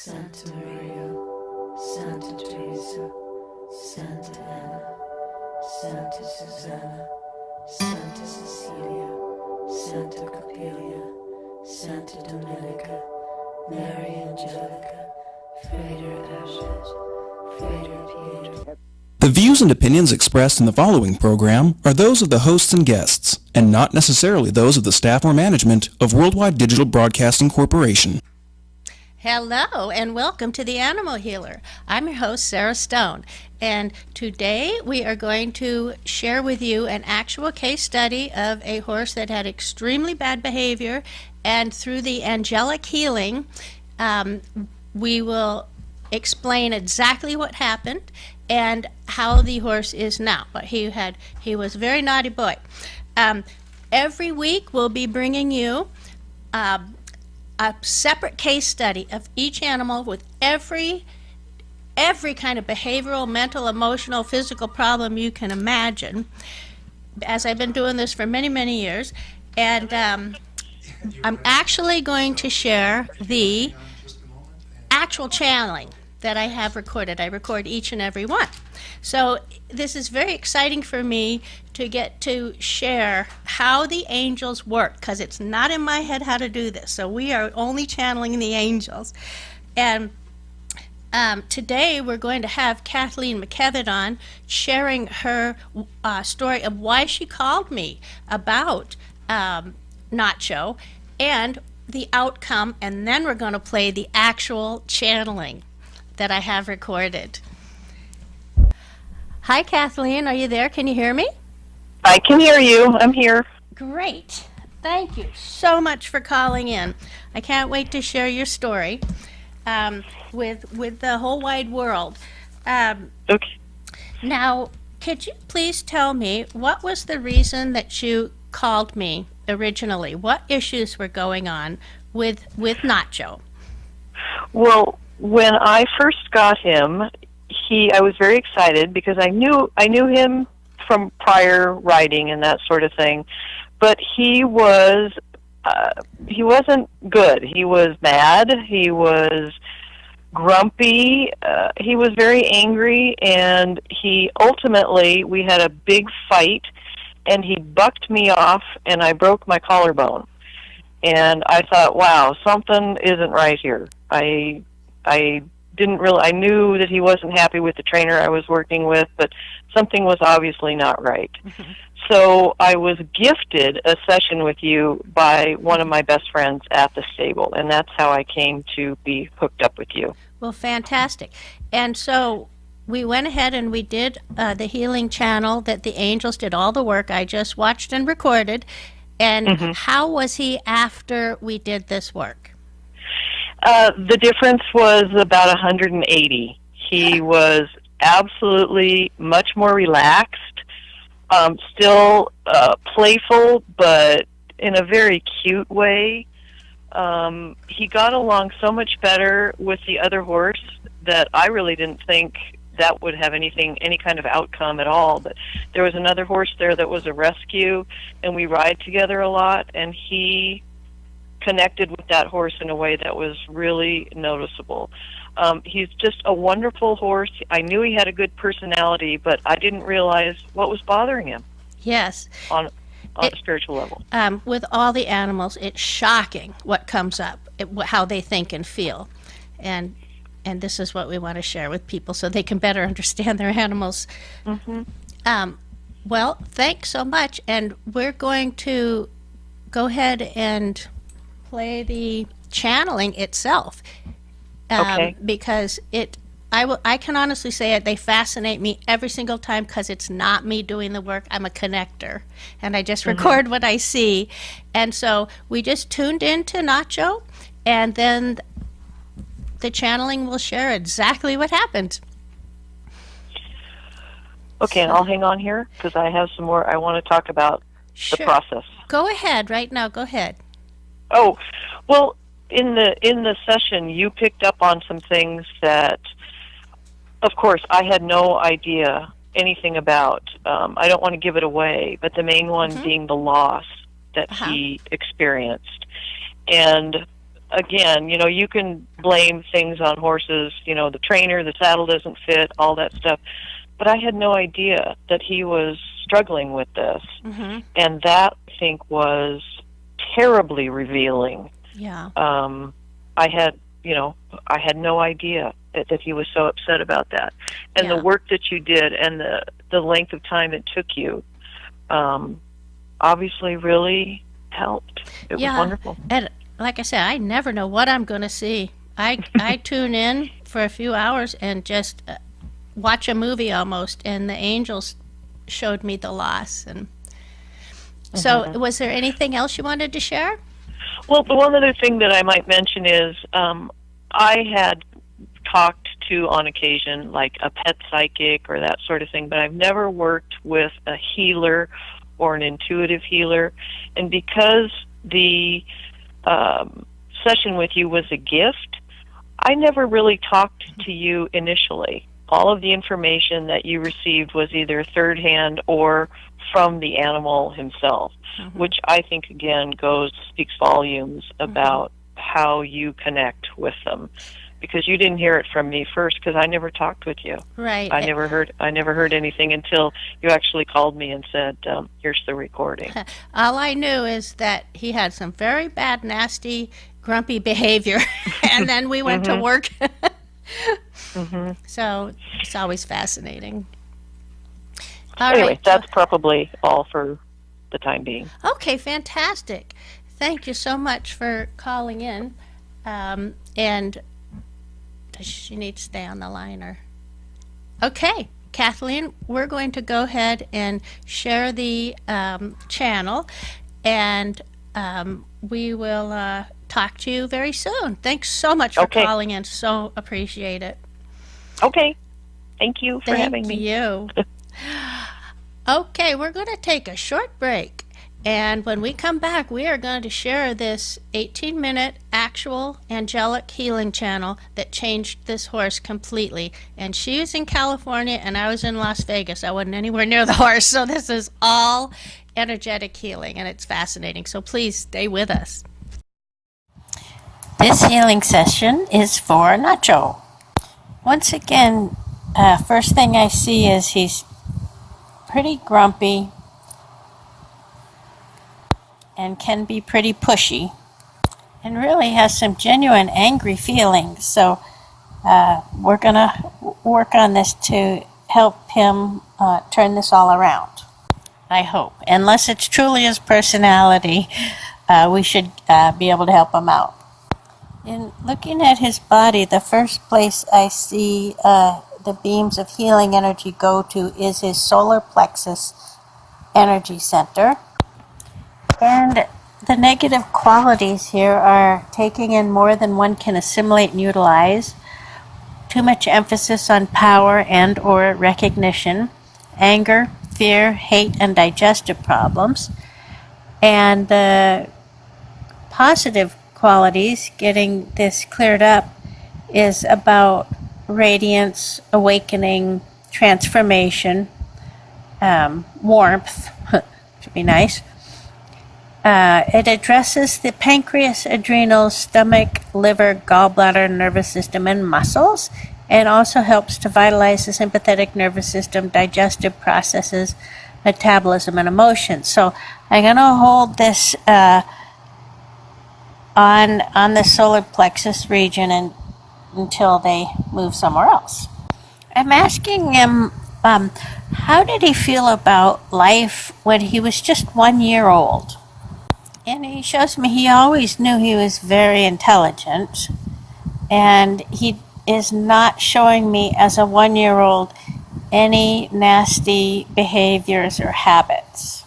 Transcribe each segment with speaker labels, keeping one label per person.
Speaker 1: Santa Maria, Santa Teresa, Santa Anna, Santa Susanna, Santa Cecilia, Santa Coppelia, Santa Domenica, Mary Angelica, Frater Ashes, Frater Pietro.
Speaker 2: The views and opinions expressed in the following program are those of the hosts and guests, and not necessarily those of the staff or management of Worldwide Digital Broadcasting Corporation.
Speaker 3: Hello and welcome to The Animal Healer. I'm your host, Sarah Stone, and today we are going to share with you an actual case study of a horse that had extremely bad behavior, and through the angelic healing, we will explain exactly what happened and how the horse is now. But he was a very naughty boy. Every week we'll be bringing you a separate case study of each animal with every kind of behavioral, mental, emotional, physical problem you can imagine, as I've been doing this for many, many years. And I'm actually going to share the actual channeling that I have recorded. I record each and every one. So this is very exciting for me to get to share how the angels work, because it's not in my head how to do this. So we are only channeling the angels. And today we're going to have Kathleen McKevitt on, sharing her story of why she called me about Nacho and the outcome, and then we're going to play the actual channeling that I have recorded. Hi, Kathleen. Are you there? Can you hear me?
Speaker 4: I can hear you. I'm here.
Speaker 3: Great. Thank you so much for calling in. I can't wait to share your story with the whole wide world.
Speaker 4: Okay.
Speaker 3: Now, could you please tell me what was the reason that you called me originally? What issues were going on with Nacho?
Speaker 4: Well, when I first got him, I was very excited because I knew him from prior riding and that sort of thing, but he wasn't good. He was mad. He was grumpy. He was very angry, and we had a big fight, and he bucked me off, and I broke my collarbone. And I thought, wow, something isn't right here. I knew that he wasn't happy with the trainer I was working with, but something was obviously not right. Mm-hmm. So I was gifted a session with you by one of my best friends at the stable, and that's how I came to be hooked up with you.
Speaker 3: Well, fantastic. And so we went ahead and we did the healing channel that the angels did all the work. I just watched and recorded. And mm-hmm. How was he after we did this work?
Speaker 4: The difference was about 180. He was absolutely much more relaxed, still playful, but in a very cute way. He got along so much better with the other horse that I really didn't think that would have any kind of outcome at all. But there was another horse there that was a rescue, and we ride together a lot, and he connected with that horse in a way that was really noticeable. He's just a wonderful horse. I knew he had a good personality, but I didn't realize what was bothering him.
Speaker 3: Yes.
Speaker 4: On a spiritual level.
Speaker 3: With all the animals, it's shocking what comes up, how they think and feel. And this is what we want to share with people so they can better understand their animals. Mm-hmm. Well, thanks so much. And we're going to go ahead and play the channeling itself.
Speaker 4: Okay.
Speaker 3: Because I can honestly say it, they fascinate me every single time because it's not me doing the work. I'm a connector, and I just record mm-hmm. what I see. And so we just tuned into Nacho, and then the channeling will share exactly what happened.
Speaker 4: Okay, and I'll hang on here because I have some more I want to talk about the process.
Speaker 3: Go ahead right now. Go ahead.
Speaker 4: Oh, well, in the session, you picked up on some things that, of course, I had no idea anything about. I don't want to give it away, but the main one mm-hmm. being the loss that he experienced. And again, you can blame things on horses, the trainer, the saddle doesn't fit, all that stuff. But I had no idea that he was struggling with this.
Speaker 3: Mm-hmm.
Speaker 4: And that, I think, was terribly revealing.
Speaker 3: Yeah.
Speaker 4: I had no idea that he was so upset about that. And the work that you did and the length of time it took you, obviously really helped. It was wonderful.
Speaker 3: And like I said, I never know what I'm going to see. I tune in for a few hours and just watch a movie almost, and the angels showed me the loss. And so was there anything else you wanted to share?
Speaker 4: Well, the one other thing that I might mention is I had talked to, on occasion, like a pet psychic or that sort of thing, but I've never worked with a healer or an intuitive healer. And because the session with you was a gift, I never really talked to you initially. All of the information that you received was either third hand or from the animal himself, which I think, again, speaks volumes about how you connect with them. Because you didn't hear it from me first, because I never talked with you.
Speaker 3: Right.
Speaker 4: I never heard anything until you actually called me and said, "Here's the recording."
Speaker 3: All I knew is that he had some very bad, nasty, grumpy behavior, and then we went to work. So it's always fascinating.
Speaker 4: Anyway, that's probably all for the time being.
Speaker 3: Okay, fantastic. Thank you so much for calling in. And does she need to stay on the line? Or okay, Kathleen, we're going to go ahead and share the channel, and we will talk to you very soon. Thanks so much for calling in. So appreciate it.
Speaker 4: Okay. Thank you for having me.
Speaker 3: Thank you. Okay, we're going to take a short break. And when we come back, we are going to share this 18-minute actual angelic healing channel that changed this horse completely. And she was in California, and I was in Las Vegas. I wasn't anywhere near the horse, so this is all energetic healing, and it's fascinating. So please stay with us. This healing session is for Nacho. Once again, first thing I see is he's pretty grumpy and can be pretty pushy, and really has some genuine angry feelings. So we're going to work on this to help him turn this all around, I hope. Unless it's truly his personality, we should be able to help him out. In looking at his body, the first place I see the beams of healing energy go to is his solar plexus energy center. And the negative qualities here are taking in more than one can assimilate and utilize, too much emphasis on power and or recognition, anger, fear, hate, and digestive problems. And the positive qualities, getting this cleared up, is about radiance, awakening, transformation, warmth, should be nice. It addresses the pancreas, adrenals, stomach, liver, gallbladder, nervous system, and muscles, and also helps to vitalize the sympathetic nervous system, digestive processes, metabolism, and emotions. So I'm going to hold this on the solar plexus region until they move somewhere else. I'm asking him, how did he feel about life when he was just 1 year old? And he shows me he always knew he was very intelligent, and he is not showing me as a 1 year old any nasty behaviors or habits,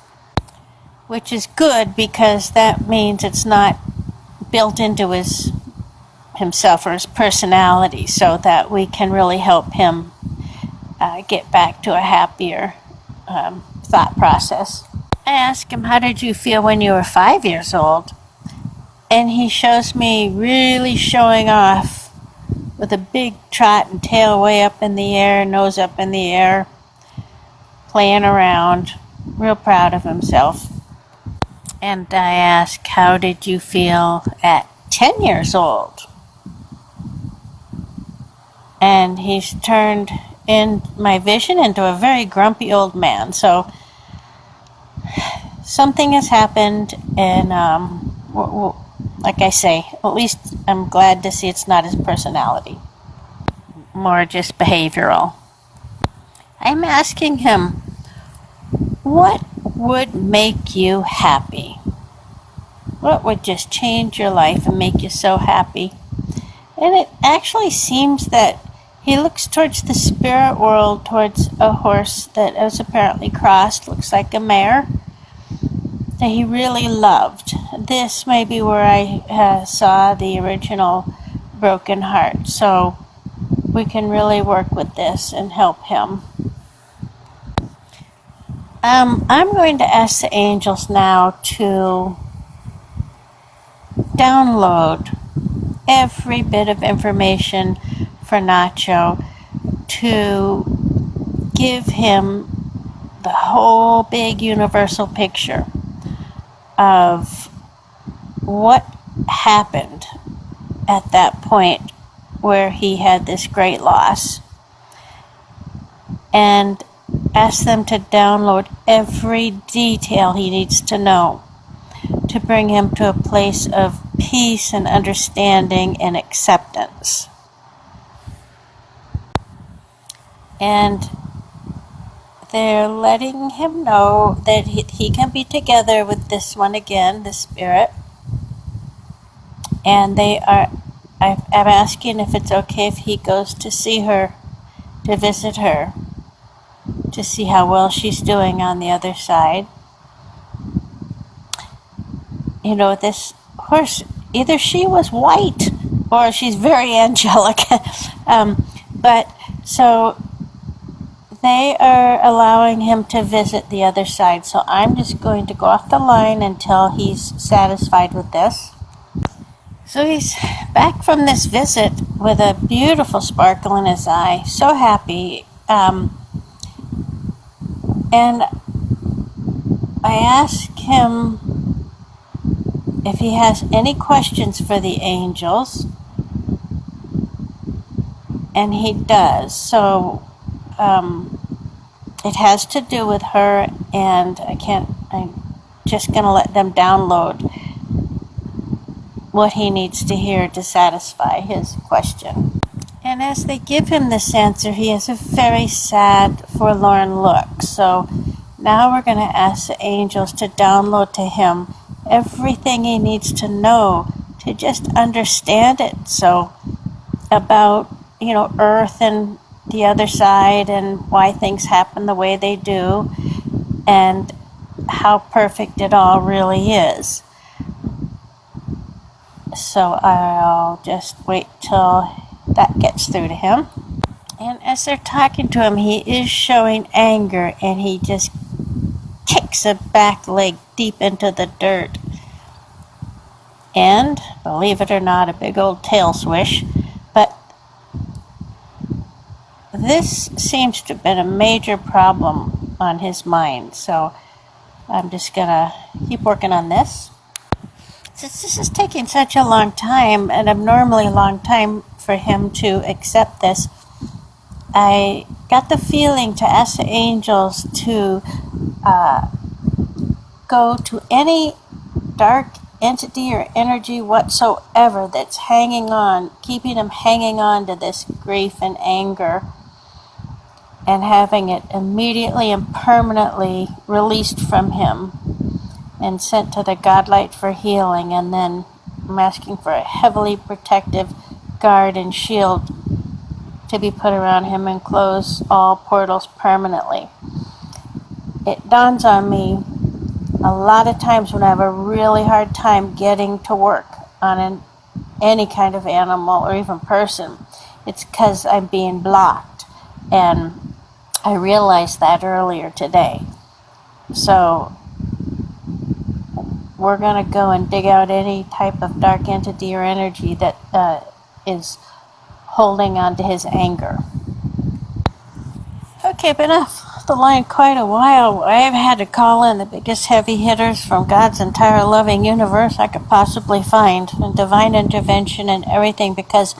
Speaker 3: which is good because that means it's not built into himself or his personality, so that we can really help him get back to a happier thought process. I asked him, how did you feel when you were 5 years old? And he shows me really showing off with a big trot and tail way up in the air, nose up in the air, playing around, real proud of himself. And I asked, how did you feel at 10 years old. And he's turned in my vision into a very grumpy old man. So something has happened, and like I say, at least I'm glad to see it's not his personality, more just behavioral. I'm asking him, what would make you happy? What would just change your life and make you so happy? And it actually seems that he looks towards the spirit world, towards a horse that was apparently crossed, looks like a mare, that he really loved. This may be where I saw the original broken heart. So we can really work with this and help him. I'm going to ask the angels now to download every bit of information for Nacho, to give him the whole big universal picture of what happened at that point where he had this great loss, and ask them to download every detail he needs to know to bring him to a place of peace and understanding and acceptance. And they're letting him know that he can be together with this one again, the spirit. And I'm asking if it's okay if he goes to see her, to visit her, to see how well she's doing on the other side. You know, this horse, either she was white or she's very angelic. But so they are allowing him to visit the other side. So I'm just going to go off the line until he's satisfied with this. So he's back from this visit with a beautiful sparkle in his eye, so happy. And I ask him if he has any questions for the angels, and he does. So it has to do with her, and I'm just going to let them download what he needs to hear to satisfy his question. And as they give him this answer, he has a very sad, forlorn look. So now we're going to ask the angels to download to him everything he needs to know to just understand it. So about, Earth and the other side, and why things happen the way they do, and how perfect it all really is. So I'll just wait till that gets through to him. And as they're talking to him, he is showing anger, and he just kicks a back leg deep into the dirt. And, believe it or not, a big old tail swish. But this seems to have been a major problem on his mind. So I'm just going to keep working on this. Since this is taking such a long time, an abnormally long time for him to accept this, I got the feeling to ask the angels to go to any dark entity or energy whatsoever that's hanging on, keeping him hanging on to this grief and anger, and having it immediately and permanently released from him and sent to the Godlight for healing. And then I'm asking for a heavily protective guard and shield to be put around him and close all portals permanently. It dawns on me a lot of times when I have a really hard time getting to work on any kind of animal or even person, it's because I'm being blocked. And I realized that earlier today. So we're going to go and dig out any type of dark entity or energy that is holding on to his anger. Okay, but enough the line quite a while. I've had to call in the biggest heavy hitters from God's entire loving universe I could possibly find, and divine intervention and everything, because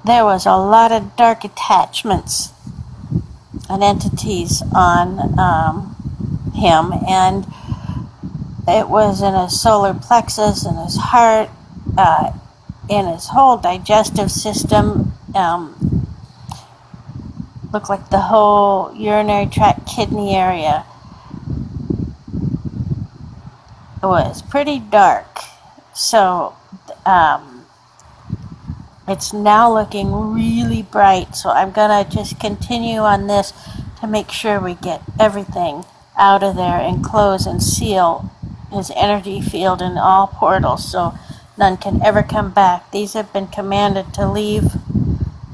Speaker 3: there was a lot of dark attachments and entities on him, and it was in his solar plexus, in his heart, in his whole digestive system. Looked like the whole urinary tract, kidney area. It was pretty dark. So it's now looking really bright. So I'm going to just continue on this to make sure we get everything out of there and close and seal his energy field in all portals so none can ever come back. These have been commanded to leave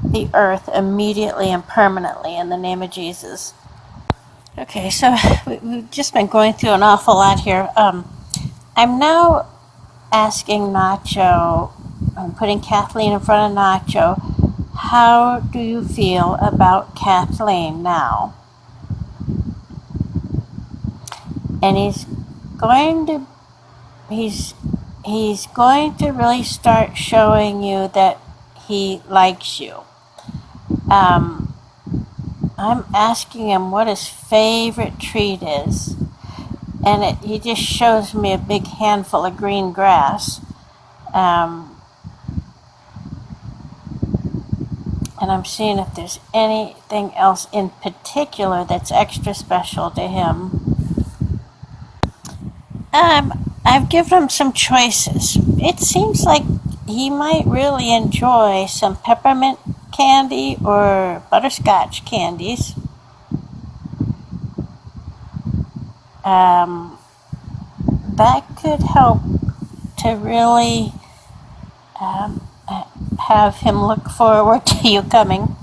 Speaker 3: the earth immediately and permanently in the name of Jesus. Okay, so we've just been going through an awful lot here. I'm now asking Nacho, I'm putting Kathleen in front of Nacho, how do you feel about Kathleen now? And he's going to really start showing you that he likes you. I'm asking him what his favorite treat is, and he just shows me a big handful of green grass. And I'm seeing if there's anything else in particular that's extra special to him. I've given him some choices. It seems like he might really enjoy some peppermint candy or butterscotch candies. That could help to really have him look forward to you coming.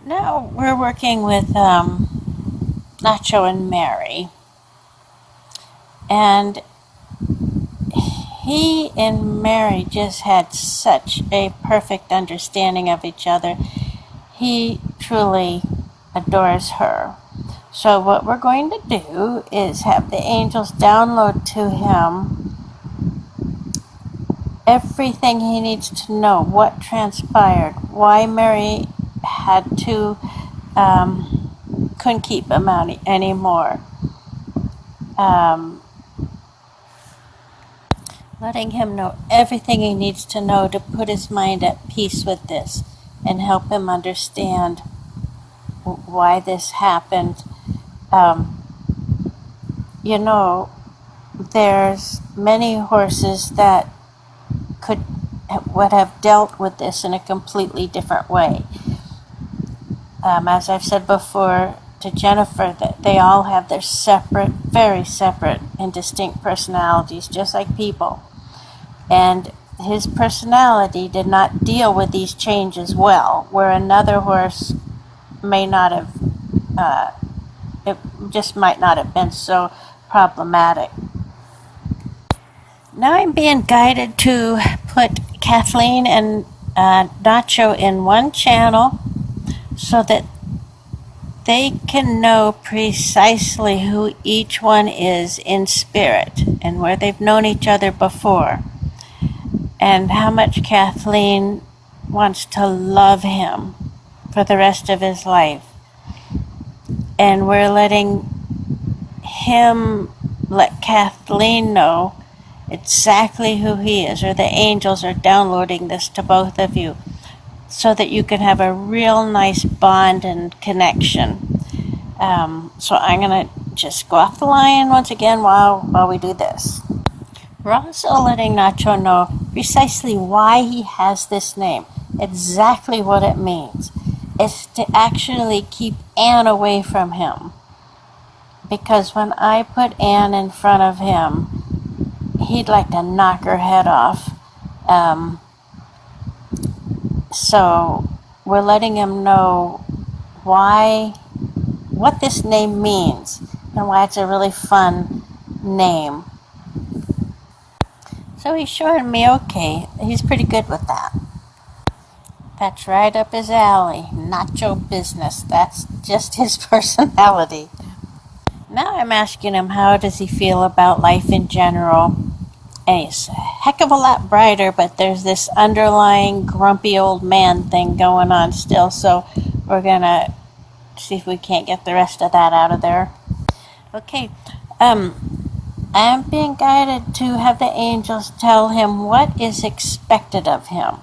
Speaker 3: Now we're working with Nacho and Mary. And he and Mary just had such a perfect understanding of each other. He truly adores her. So what we're going to do is have the angels download to him everything he needs to know, what transpired, why Mary had to, couldn't keep him out anymore. Letting him know everything he needs to know to put his mind at peace with this and help him understand why this happened. There's many horses that would have dealt with this in a completely different way. As I've said before to Jennifer, that they all have their separate, very separate and distinct personalities, just like people. And his personality did not deal with these changes well, where another horse may not have, it just might not have been so problematic. Now I'm being guided to put Kathleen and Nacho in one channel so that they can know precisely who each one is in spirit and where they've known each other before, and how much Kathleen wants to love him for the rest of his life. And we're letting him let Kathleen know exactly who he is, or the angels are downloading this to both of you so that you can have a real nice bond and connection. So I'm going to just go off the line once again while we do this. We're also letting Nacho know precisely why he has this name, exactly what it means. It's to actually keep Anne away from him. Because when I put Anne in front of him, he'd like to knock her head off. So we're letting him know what this name means and why it's a really fun name. So he's showing me okay. He's pretty good with that. That's right up his alley. Nacho business. That's just his personality. Now I'm asking him how does he feel about life in general. And he's a heck of a lot brighter, but there's this underlying grumpy old man thing going on still, so we're gonna see if we can't get the rest of that out of there. Okay, I'm being guided to have the angels tell him what is expected of him.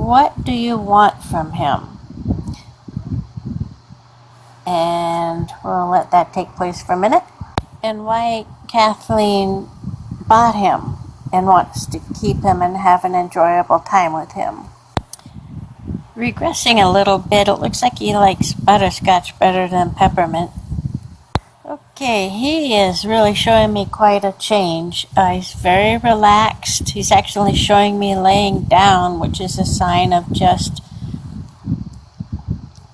Speaker 3: What do you want from him? And we'll let that take place for a minute. And why Kathleen bought him and wants to keep him and have an enjoyable time with him. Regressing a little bit, it looks like he likes butterscotch better than peppermint. Okay, he is really showing me quite a change. He's very relaxed. He's actually showing me laying down, which is a sign of just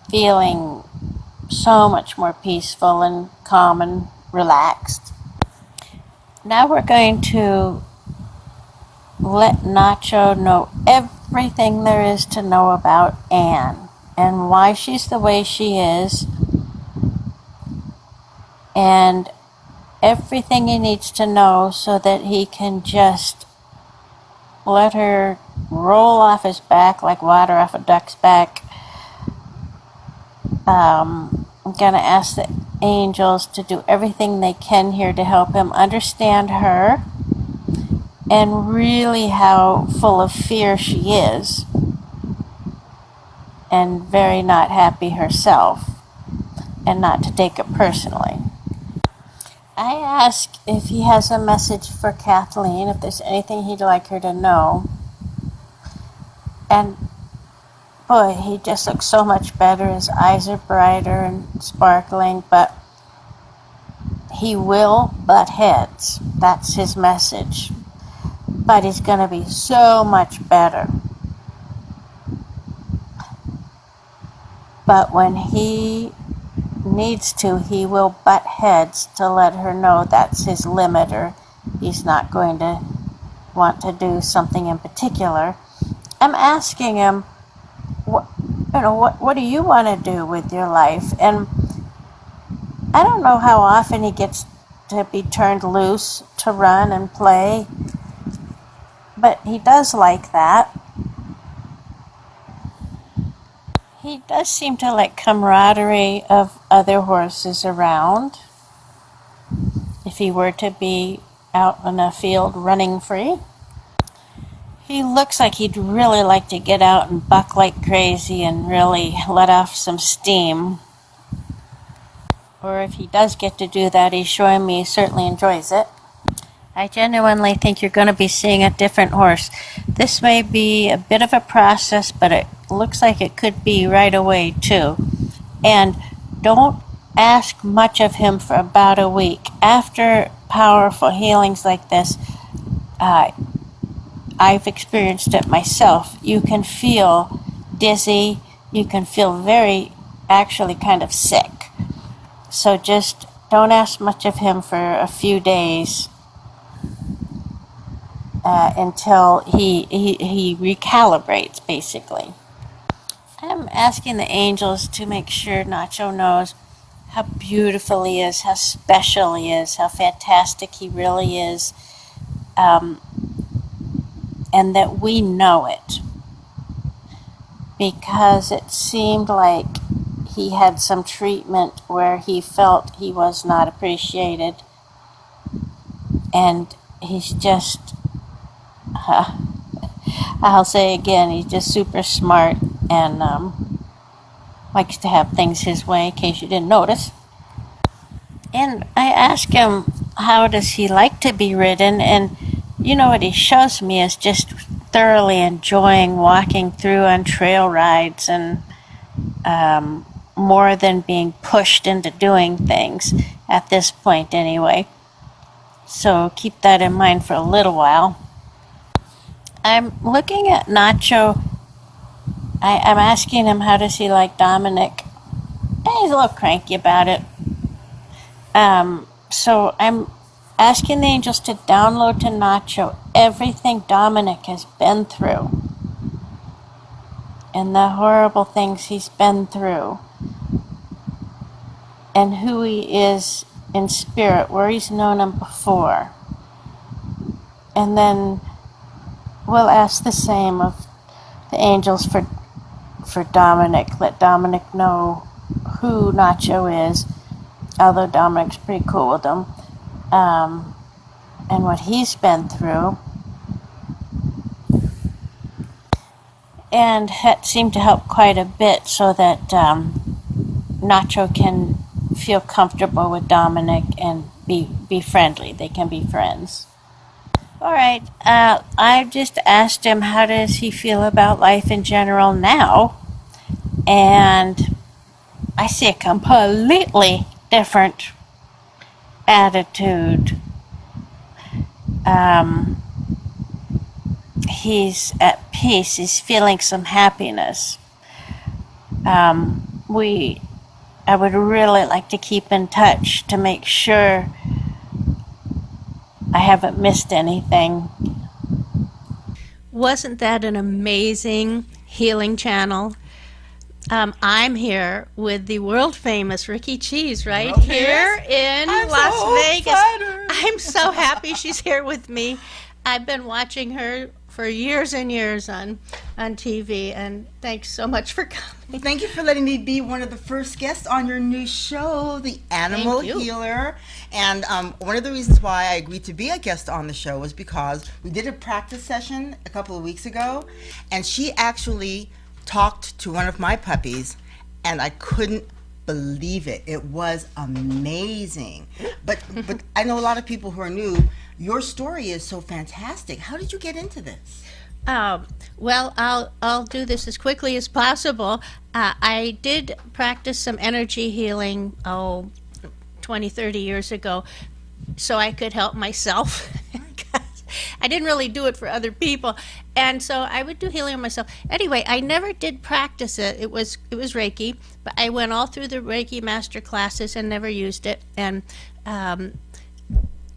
Speaker 3: feeling so much more peaceful and calm and relaxed. Now we're going to let Nacho know everything there is to know about Anne and why she's the way she is, and everything he needs to know so that he can just let her roll off his back like water off a duck's back. I'm going to ask the angels to do everything they can here to help him understand her and really how full of fear she is and very not happy herself, and not to take it personally. I ask if he has a message for Kathleen, if there's anything he'd like her to know. And boy, he just looks so much better. His eyes are brighter and sparkling, but he will butt heads. That's his message. But he's going to be so much better. But when he needs to, he will butt heads to let her know that's his limiter. He's not going to want to do something in particular. I'm asking him, what do you want to do with your life? And I don't know how often he gets to be turned loose to run and play, but he does like that. He does seem to like camaraderie of other horses around. If he were to be out in a field running free, he looks like he'd really like to get out and buck like crazy and really let off some steam. Or if he does get to do that, he's showing me he certainly enjoys it. I genuinely think you're going to be seeing a different horse. This may be a bit of a process, but it looks like it could be right away too. And don't ask much of him for about a week. After powerful healings like this, I've experienced it myself. You can feel dizzy. You can feel actually kind of sick. So just don't ask much of him for a few days until he recalibrates, basically. I'm asking the angels to make sure Nacho knows how beautiful he is, how special he is, how fantastic he really is, and that we know it. Because it seemed like he had some treatment where he felt he was not appreciated, and he's just, I'll say again, he's just super smart and likes to have things his way, in case you didn't notice. And I ask him, how does he like to be ridden? And you know what he shows me is just thoroughly enjoying walking through on trail rides and more than being pushed into doing things at this point anyway. So keep that in mind for a little while. I'm looking at Nacho. I'm asking him how does he like Dominic. And he's a little cranky about it. So I'm asking the angels to download to Nacho everything Dominic has been through. and the horrible things he's been through and who he is in spirit, where he's known him before. And then we'll ask the same of the angels for Dominic. Let Dominic know who Nacho is, although Dominic's pretty cool with him, and what he's been through. And that seemed to help quite a bit so that Nacho can feel comfortable with Dominic and be friendly. They can be friends. All right, I just asked him how does he feel about life in general now, and I see a completely different attitude. He's at peace. He's feeling some happiness. I would really like to keep in touch to make sure I haven't missed anything. Wasn't that an amazing healing channel? I'm here with the world famous Ricky Cheese right here in Las Vegas. I'm so happy she's here with me. I've been watching her for years and years on TV, and thanks so much for coming.
Speaker 5: Thank you for letting me be one of the first guests on your new show, The Animal Healer. And one of the reasons why I agreed to be a guest on the show was because we did a practice session a couple of weeks ago, and she actually talked to one of my puppies, and I couldn't believe it. It was amazing. But I know a lot of people who are new. Your story is so fantastic. How did you get into this?
Speaker 3: Well, I'll do this as quickly as possible. I did practice some energy healing, 20, 30 years ago, so I could help myself. I didn't really do it for other people, and so I would do healing on myself. Anyway, I never did practice it. It was Reiki, but I went all through the Reiki master classes and never used it. And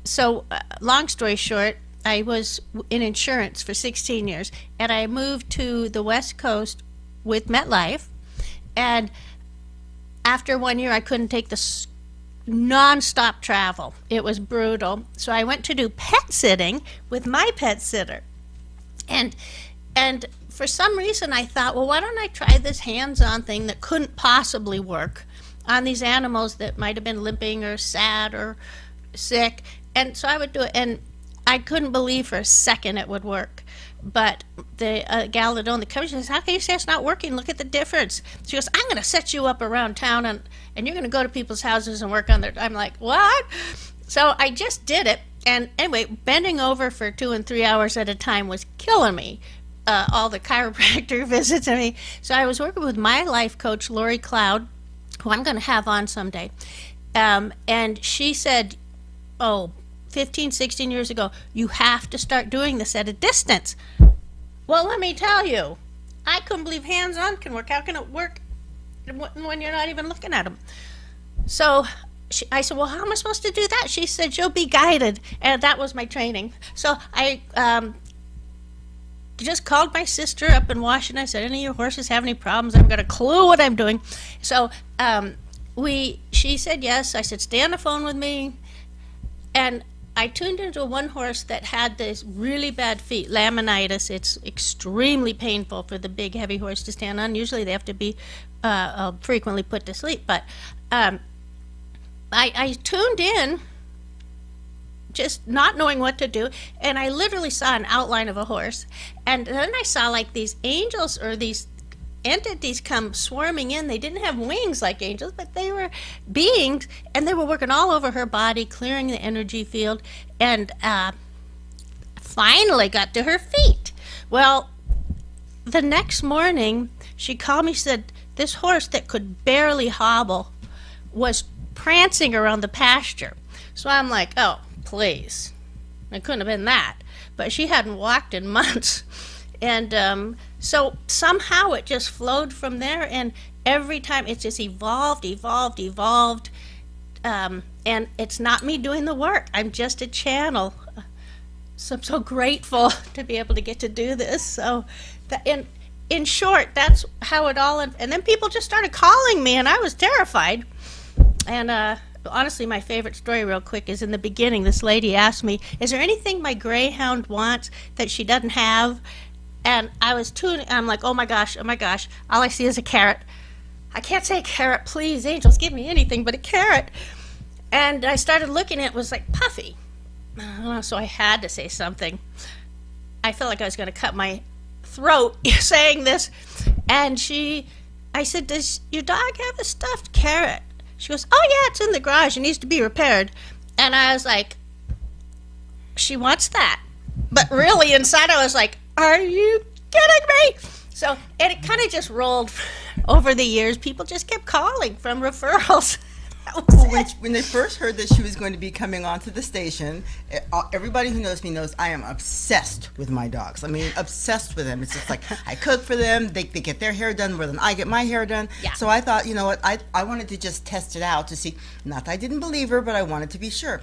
Speaker 3: so, long story short, I was in insurance for 16 years, and I moved to the West Coast with MetLife, and after 1 year, I couldn't take the non-stop travel. It was brutal. So I went to do pet sitting with my pet sitter. And for some reason I thought, well, why don't I try this hands-on thing that couldn't possibly work on these animals that might have been limping or sad or sick. And so I would do it, and I couldn't believe for a second it would work. But the gal that owned the company, she says, how can you say it's not working? Look at the difference. She goes, I'm going to set you up around town, and you're going to go to people's houses and work on their... I'm like, what? So I just did it. And anyway, bending over for 2 and 3 hours at a time was killing me. All the chiropractor visits. So I was working with my life coach, Lori Cloud, who I'm going to have on someday. And she said, 15, 16 years ago, you have to start doing this at a distance. Well, let me tell you, I couldn't believe hands-on can work. How can it work when you're not even looking at them? So I said, well, how am I supposed to do that? She said, you'll be guided. And that was my training. So I just called my sister up in Washington. I said, any of your horses have any problems? I've got a clue what I'm doing. So she said yes. I said, stay on the phone with me. And I tuned into one horse that had this really bad feet, laminitis. It's extremely painful for the big, heavy horse to stand on. Usually they have to be frequently put to sleep. But I tuned in, just not knowing what to do, and I literally saw an outline of a horse. And then I saw like these angels or these entities come swarming in. They didn't have wings like angels, but they were beings, and they were working all over her body, clearing the energy field, and finally got to her feet. Well, the next morning, she called me, said this horse that could barely hobble was prancing around the pasture. So I'm like, oh, please. It couldn't have been that. But she hadn't walked in months. And so somehow it just flowed from there, and every time it just evolved. And it's not me doing the work. I'm just a channel. So I'm so grateful to be able to get to do this. So, and in short, that's how it all. And then people just started calling me, and I was terrified. And honestly, my favorite story, real quick, is in the beginning. This lady asked me, "Is there anything my greyhound wants that she doesn't have?" And I'm like, oh my gosh, all I see is a carrot. I can't say carrot, please, angels, give me anything but a carrot. And I started looking, it was like puffy. So I had to say something. I felt like I was going to cut my throat saying this. And I said, "Does your dog have a stuffed carrot?" She goes, "Oh yeah, it's in the garage, it needs to be repaired." And I was like, she wants that. But really inside I was like, are you kidding me? So, and it kind of just rolled over the years. People just kept calling from referrals.
Speaker 5: When they first heard that she was going to be coming onto the station, everybody who knows me knows I am obsessed with my dogs. I mean, obsessed with them. It's just like I cook for them. They get their hair done more than I get my hair done.
Speaker 3: Yeah.
Speaker 5: So I thought, you know what, I wanted to just test it out to see. Not that I didn't believe her, but I wanted to be sure.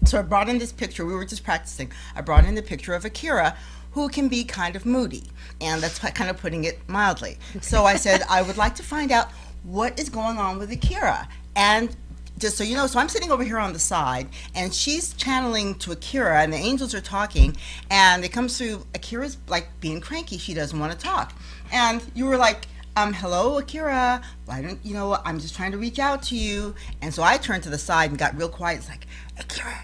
Speaker 5: So I brought in this picture. We were just practicing. I brought in the picture of Akira, who can be kind of moody, and that's kind of putting it mildly. So I said, I would like to find out what is going on with Akira. And just so you know, so I'm sitting over here on the side, and she's channeling to Akira, and the angels are talking, and it comes through, Akira's like being cranky. She doesn't want to talk. And you were like, hello, Akira, why don't, I'm just trying to reach out to you. And so I turned to the side and got real quiet. It's like, Akira,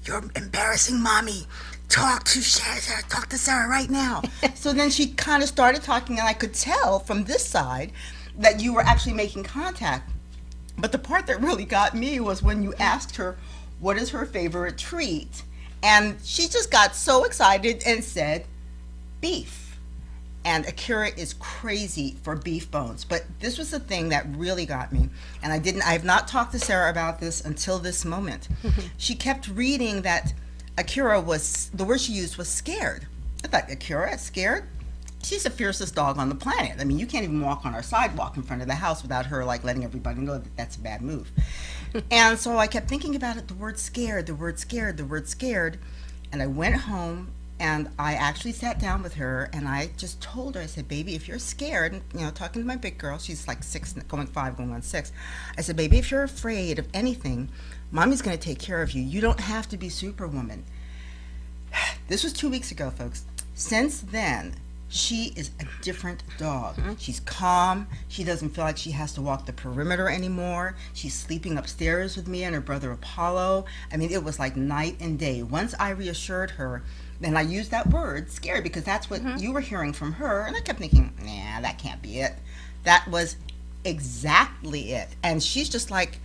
Speaker 5: you're embarrassing mommy. Talk to Sarah right now. So then she kind of started talking, and I could tell from this side that you were actually making contact. But the part that really got me was when you asked her what is her favorite treat. And she just got so excited and said, beef. And Akira is crazy for beef bones. But this was the thing that really got me. And I have not talked to Sarah about this until this moment. She kept reading that Akira the word she used was scared. I thought, Akira, scared? She's the fiercest dog on the planet. I mean, you can't even walk on our sidewalk in front of the house without her like letting everybody know that that's a bad move. And so I kept thinking about it, the word scared. And I went home and I actually sat down with her and I just told her, I said, baby, if you're scared, talking to my big girl, she's like 6, going 5, going on 6. I said, baby, if you're afraid of anything, mommy's going to take care of you. You don't have to be Superwoman. This was 2 weeks ago, folks. Since then, she is a different dog. She's calm. She doesn't feel like she has to walk the perimeter anymore. She's sleeping upstairs with me and her brother Apollo. I mean, it was like night and day. Once I reassured her, and I used that word, scared, because that's what you were hearing from her. And I kept thinking, nah, that can't be it. That was exactly it. And she's just like,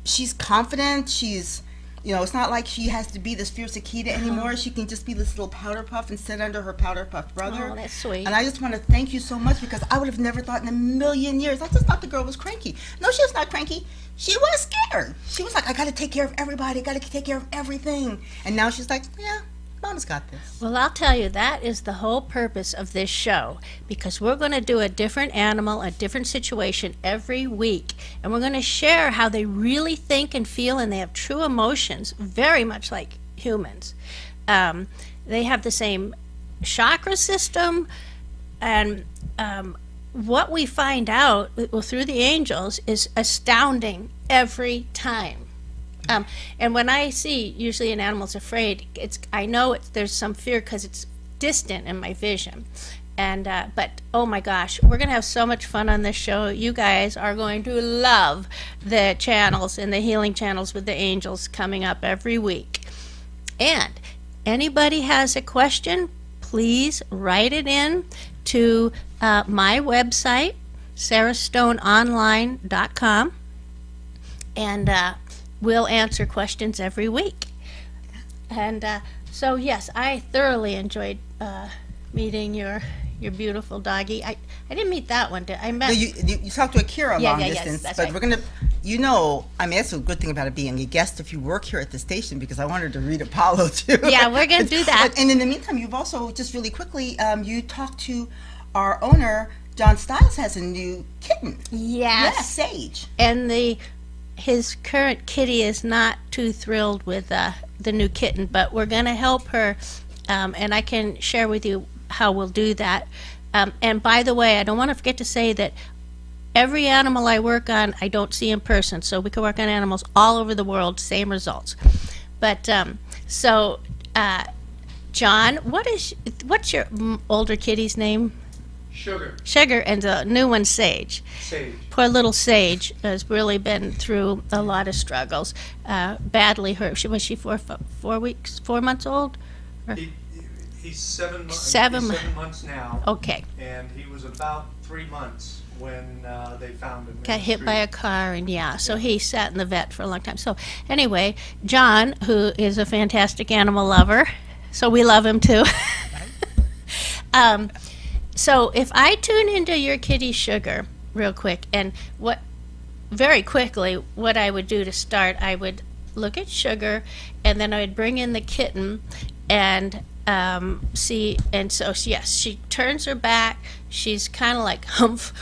Speaker 5: she's confident. She's, it's not like she has to be this fierce Akita anymore. She can just be this little powder puff and sit under her powder puff brother.
Speaker 3: Oh, that's sweet.
Speaker 5: And I just want to thank you so much, because I would have never thought in a million years. I just thought the girl was cranky. No, she was not cranky. She was scared. She was like, I got to take care of everybody. I got to take care of everything. And now she's like, yeah, Mama's got this.
Speaker 3: Well, I'll tell you, that is the whole purpose of this show, because we're going to do a different animal, a different situation every week, and we're going to share how they really think and feel, and they have true emotions, very much like humans. They have the same chakra system, and what we find out through the angels is astounding every time. And when I see usually an animal's afraid, I know there's some fear because it's distant in my vision. And but oh my gosh, we're gonna have so much fun on this show. You guys are going to love the channels and the healing channels with the angels coming up every week. And anybody has a question, please write it in to my website, sarahstoneonline.com, and we'll answer questions every week. And so yes, I thoroughly enjoyed meeting your beautiful doggy. I didn't meet that one. I met.
Speaker 5: No, you talked to Akira long distance,
Speaker 3: yes,
Speaker 5: but
Speaker 3: right.
Speaker 5: we're gonna, that's a good thing about it being a guest if you work here at the station, because I wanted to read Apollo too.
Speaker 3: Yeah, we're gonna do that.
Speaker 5: And in the meantime, you've also, just really quickly, you talked to our owner, John Stiles, has a new kitten.
Speaker 3: Yes.
Speaker 5: Sage.
Speaker 3: And his current kitty is not too thrilled with the new kitten, but we're going to help her, and I can share with you how we'll do that. And by the way, I don't want to forget to say that every animal I work on, I don't see in person. So we can work on animals all over the world, same results. But John, what's your older kitty's name? Sugar, and the new one, Sage. Poor little Sage has really been through a lot of struggles. Badly hurt. Was she 4 months old?
Speaker 6: He's 7 months.
Speaker 3: 7
Speaker 6: months now.
Speaker 3: Okay.
Speaker 6: And he was about 3 months when they found him.
Speaker 3: Got hit by a car, and so he sat in the vet for a long time. So anyway, John, who is a fantastic animal lover, so we love him too. So if I tune into your kitty Sugar real quick, and very quickly, what I would do to start, I would look at Sugar, and then I would bring in the kitten, and see, and so yes, she turns her back. She's kind of like humph,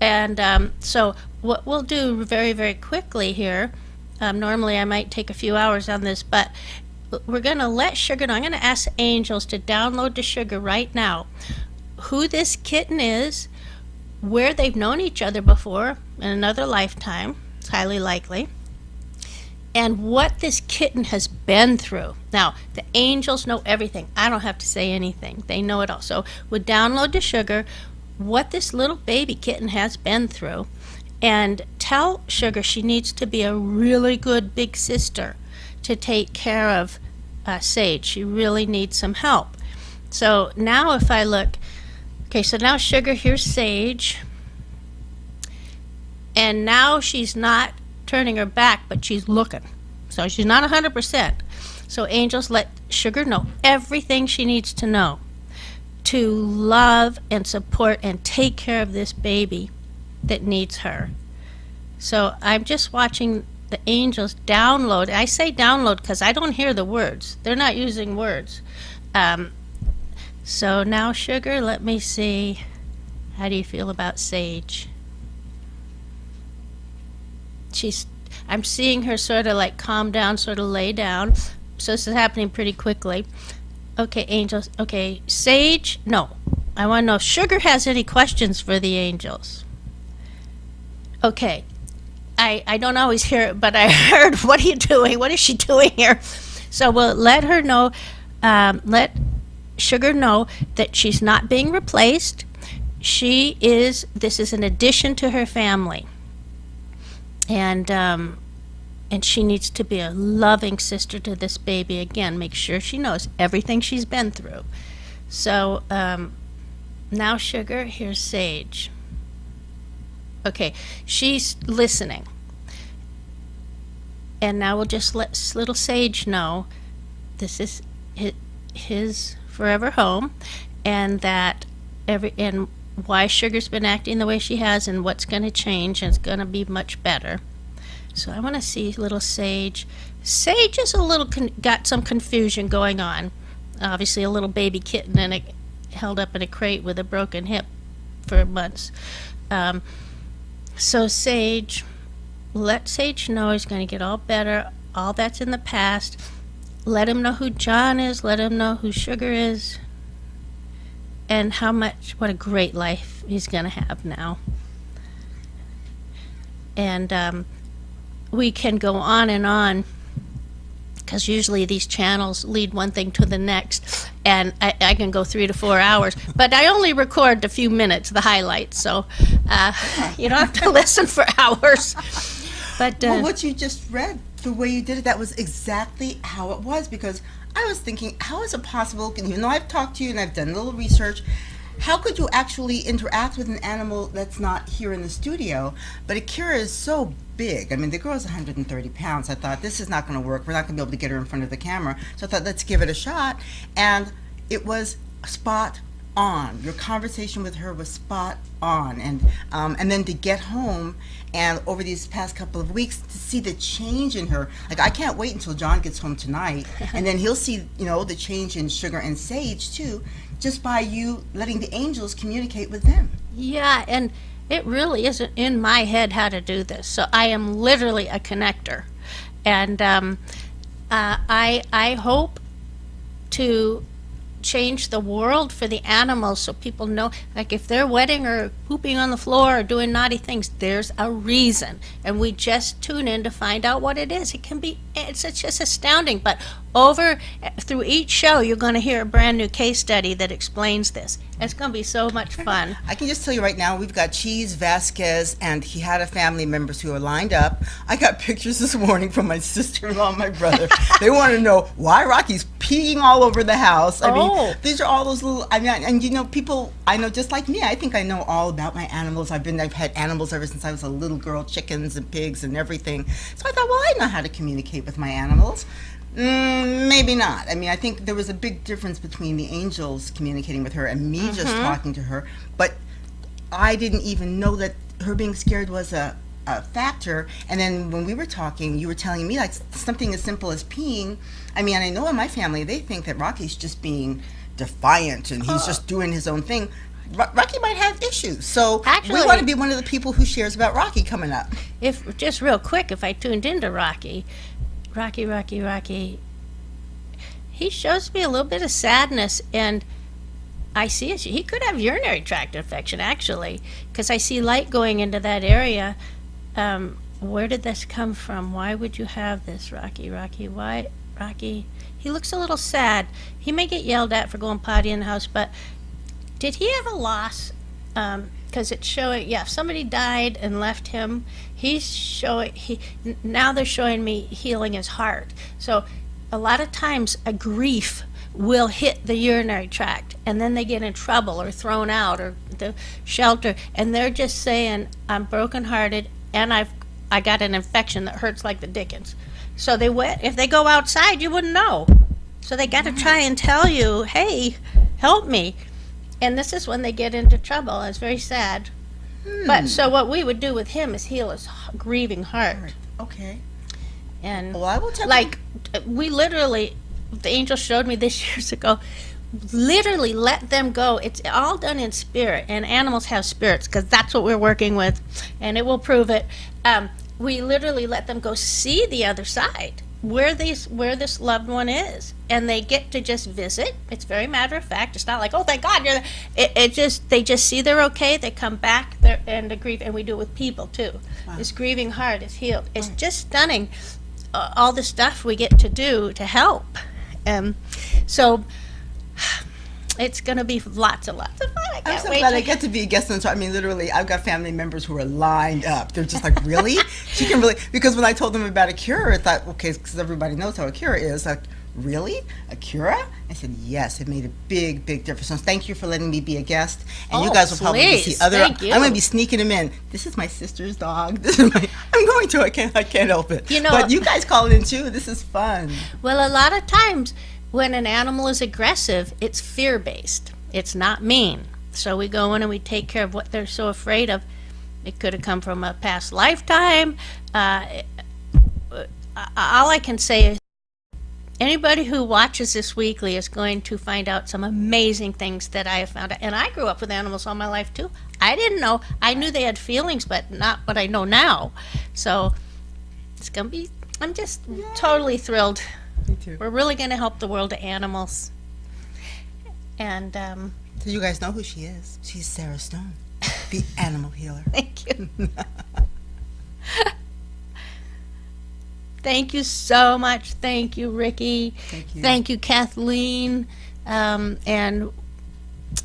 Speaker 3: and so what we'll do very, very quickly here. Normally, I might take a few hours on this, but we're going to let Sugar know. I'm going to ask Angels to download to Sugar right now who this kitten is, where they've known each other before in another lifetime, it's highly likely, and what this kitten has been through. Now, the Angels know everything. I don't have to say anything. They know it all. So we'll download to Sugar what this little baby kitten has been through, and tell Sugar she needs to be a really good big sister to take care of Sage. She really needs some help. So now if I look, okay, so now Sugar, here's Sage. And now she's not turning her back, but she's looking. So she's not 100%. So Angels, let Sugar know everything she needs to know to love and support and take care of this baby that needs her. So I'm just watching the Angels download. I say download because I don't hear the words. They're not using words. So now, Sugar, let me see. How do you feel about Sage? I'm seeing her sort of like calm down, sort of lay down. So this is happening pretty quickly. Okay, Angels. Okay, Sage, no. I want to know if Sugar has any questions for the Angels. Okay. I don't always hear it, but I heard, what are you doing? What is she doing here? So we'll let her know, let Sugar know that she's not being replaced. This is an addition to her family. And she needs to be a loving sister to this baby. Again, make sure she knows everything she's been through. So now, Sugar, here's Sage. Okay, she's listening. And now we'll just let little Sage know this is his forever home, and that and why Sugar's been acting the way she has, and what's going to change, and it's going to be much better. So I want to see little Sage. Sage is a little got some confusion going on. Obviously, a little baby kitten and held up in a crate with a broken hip for months. So Sage, let Sage know he's going to get all better. All that's in the past. Let him know who John is. Let him know who Sugar is. And what a great life he's going to have now. And we can go on, because usually these channels lead one thing to the next, and I can go 3 to 4 hours, but I only record a few minutes, the highlights, so you don't have to listen for hours. But
Speaker 5: well, what you just read, the way you did it, that was exactly how it was, because I was thinking, how is it possible, even though I've talked to you and I've done a little research, how could you actually interact with an animal that's not here in the studio? But Akira is so big. I mean, the girl's 130 pounds. I thought, this is not going to work. We're not going to be able to get her in front of the camera. So I thought, let's give it a shot. And it was spot on. Your conversation with her was spot on. And then to get home and over these past couple of weeks to see the change in her. Like, I can't wait until John gets home tonight, and then he'll see, the change in Sugar and Sage too, just by you letting the Angels communicate with them.
Speaker 3: Yeah, and it really isn't in my head how to do this. So I am literally a connector. And I hope to change the world for the animals so people know, like if they're wetting or pooping on the floor or doing naughty things, there's a reason. And we just tune in to find out what it is. It's just astounding. But through each show, you're going to hear a brand new case study that explains this. It's going to be so much fun.
Speaker 5: I can just tell you right now, we've got Cheese, Vasquez, and he had a family members who are lined up. I got pictures this morning from my sister-in-law and my brother. They want to know why Rocky's peeing all over the house. I mean, these are all those little, and people, I know just like me, I think I know all about my animals. I've had animals ever since I was a little girl, chickens and pigs and everything. So I thought, well, I know how to communicate with my animals. Maybe not. I mean, I think there was a big difference between the angels communicating with her and me just talking to her. But I didn't even know that her being scared was a factor. And then when we were talking, you were telling me like something as simple as peeing. I mean, I know in my family they think that Rocky's just being defiant and he's just doing his own thing. Rocky might have issues, so
Speaker 3: Actually,
Speaker 5: we want to be one of the people who shares about Rocky coming up.
Speaker 3: If just real quick, if I tuned into Rocky, he shows me a little bit of sadness, and I see it. He could have urinary tract infection, actually, because I see light going into that area. Where did this come from? Why would you have this, Rocky? Why, Rocky? He looks a little sad. He may get yelled at for going potty in the house, but did he have a loss? Because it's showing, if somebody died and left him, now they're showing me healing his heart. So a lot of times a grief will hit the urinary tract, and then they get in trouble or thrown out or the shelter, and they're just saying, I'm brokenhearted and I got an infection that hurts like the dickens. So if they go outside, you wouldn't know. So they got to try and tell you, hey, help me. And this is when they get into trouble. It's very sad. But so what we would do with him is heal his grieving heart.
Speaker 5: Okay.
Speaker 3: And
Speaker 5: Well, I will tell
Speaker 3: we literally, the angel showed me this years ago, literally let them go. It's all done in spirit, and animals have spirits because that's what we're working with, and it will prove it. We literally let them go see the other side, where this loved one is, and they get to just visit. It's very matter of fact. It's not like, oh, thank God you're there. They just see they're okay. They come back there and grieve, and we do it with people too. Wow. This grieving heart is healed. It's just stunning, all the stuff we get to do to help. So it's going to be lots and lots of fun. I
Speaker 5: I'm
Speaker 3: can't
Speaker 5: so
Speaker 3: wait.
Speaker 5: glad I get to be a guest on the show. I mean, literally, I've got family members who are lined up. They're just like, really? She can really, because when I told them about Acura, I thought, okay, because everybody knows how Acura is. Like, really? Acura? I said, yes, it made a big, big difference. So thank you for letting me be a guest. And you guys will probably see other.
Speaker 3: Thank you.
Speaker 5: I'm going to be sneaking them in. This is my sister's dog. This is my. I'm going to. I can't help it. But you guys call it in too. This is fun.
Speaker 3: Well, a lot of times when an animal is aggressive, it's fear-based. It's not mean. So we go in and we take care of what they're so afraid of. It could have come from a past lifetime. All I can say is anybody who watches this weekly is going to find out some amazing things that I have found out. And I grew up with animals all my life too. I didn't know. I knew they had feelings, but not what I know now. So it's going to be, I'm just totally thrilled.
Speaker 5: Me too.
Speaker 3: We're really going to help the world of animals. And
Speaker 5: So you guys know who she is. She's Sarah Stone, the animal healer.
Speaker 3: thank you. Thank you so much. Thank you, Ricky.
Speaker 5: Thank you.
Speaker 3: Thank you, Kathleen. And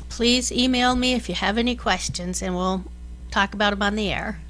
Speaker 3: please email me if you have any questions, and we'll talk about them on the air.